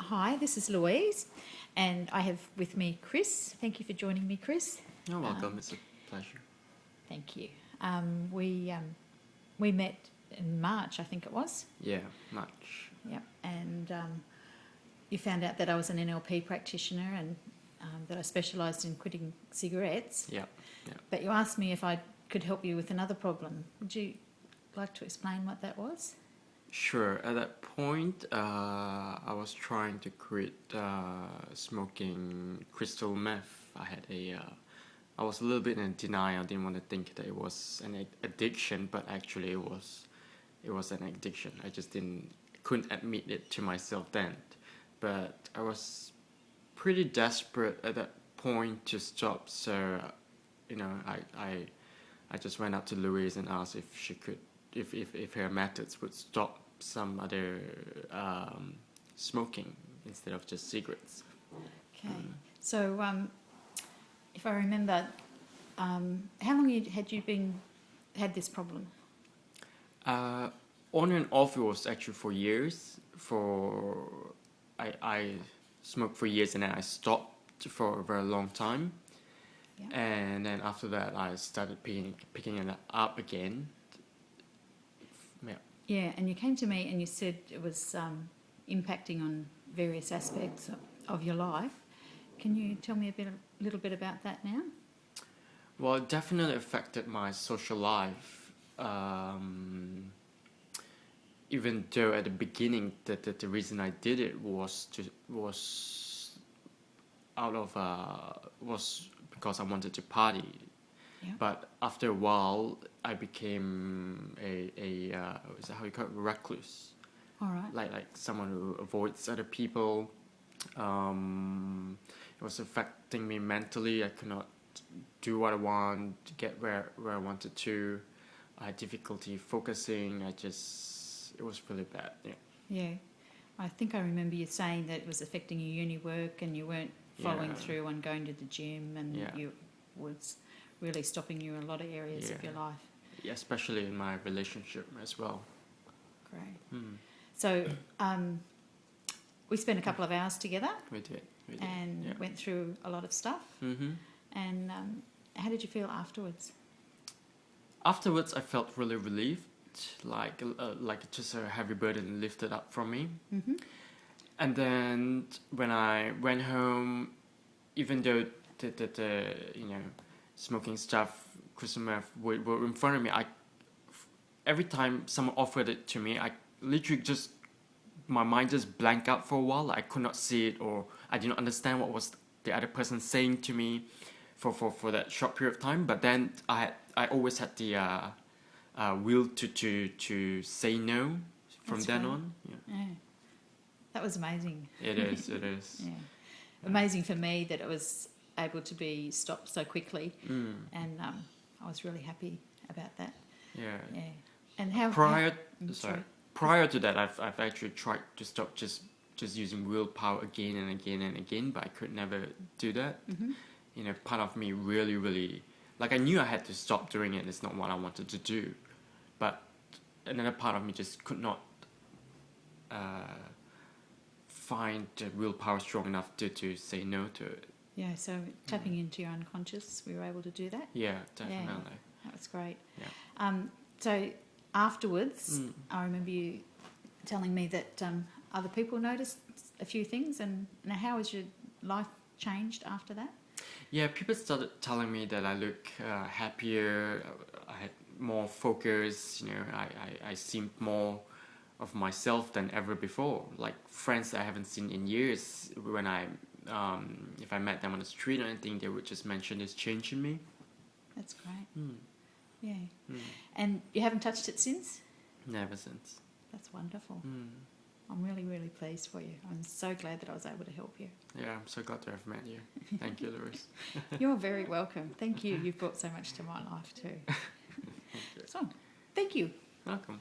Hi, this is Louise, and I have with me Chris. Thank you for joining me, Chris. You're welcome. It's a pleasure. Thank you. We met in March, I think it was. Yeah, much. Yep. And you found out that I was an NLP practitioner and that I specialised in quitting cigarettes. Yeah, yeah. But you asked me if I could help you with another problem. Would you like to explain what that was? Sure. At that point, I was trying to quit smoking crystal meth. I was a little bit in denial. I didn't want to think that it was an addiction, but actually it was an addiction. I just couldn't admit it to myself then. But I was pretty desperate at that point to stop. So, I just went up to Louise and asked if she could, if her methods would stop some other smoking instead of just cigarettes. Okay. So, if I remember, how long had you had this problem? On and off, it was actually for years. I smoked for years and then I stopped for a very long time. Yeah. And then after that, I started picking it up again. Yeah. Yeah, and you came to me and you said it was impacting on various aspects of your life. Can you tell me a little bit about that now? Well, it definitely affected my social life. Even though at the beginning the reason I did it was because I wanted to party. Yeah. But after a while, I became is that how you call it? Recluse. All right. Like someone who avoids other people. It was affecting me mentally. I could not do what I want, get where I wanted to. I had difficulty focusing. It was really bad. Yeah. Yeah. I think I remember you saying that it was affecting your uni work and you weren't following through on going to the gym and you was really stopping you in a lot of areas of your life. Yeah, especially in my relationship as well. Great. So we spent a couple of hours together. We did. And went through a lot of stuff. Mm-hmm. And how did you feel afterwards? Afterwards, I felt really relieved, like just a heavy burden lifted up from me. Mm-hmm. And then when I went home, even though the smoking stuff, crystal meth were in front of me, every time someone offered it to me, I literally my mind just blanked out for a while. I could not see it, or I did not understand what was the other person saying to me for that short period of time. But then I always had the will to say no from then on. Yeah. That was amazing. It is. Yeah. Amazing for me that it was able to be stopped so quickly, and I was really happy about that. Yeah. Yeah. And how prior to that, I've actually tried to stop just using willpower again and again and again, but I could never do that. Mm-hmm. Part of me really, like I knew I had to stop doing it. It's not what I wanted to do, but another part of me just could not find the willpower strong enough to say no to it. Yeah, so tapping into your unconscious, we were able to do that? Yeah, definitely. Yeah, that was great. Yeah. So afterwards, I remember you telling me that other people noticed a few things, and how has your life changed after that? Yeah, people started telling me that I look happier, I had more focus, I seemed more of myself than ever before. Like friends that I haven't seen in years, when if I met them on the street or anything, they would just mention this change in me. That's great. Yeah. And you haven't touched it since? Never since. That's wonderful. I'm really, really pleased for you. I'm so glad that I was able to help you. Yeah, I'm so glad to have met you. Thank you, Louise. You're very welcome. Thank you. You've brought so much to my life too. Thank you. So, thank you. Welcome.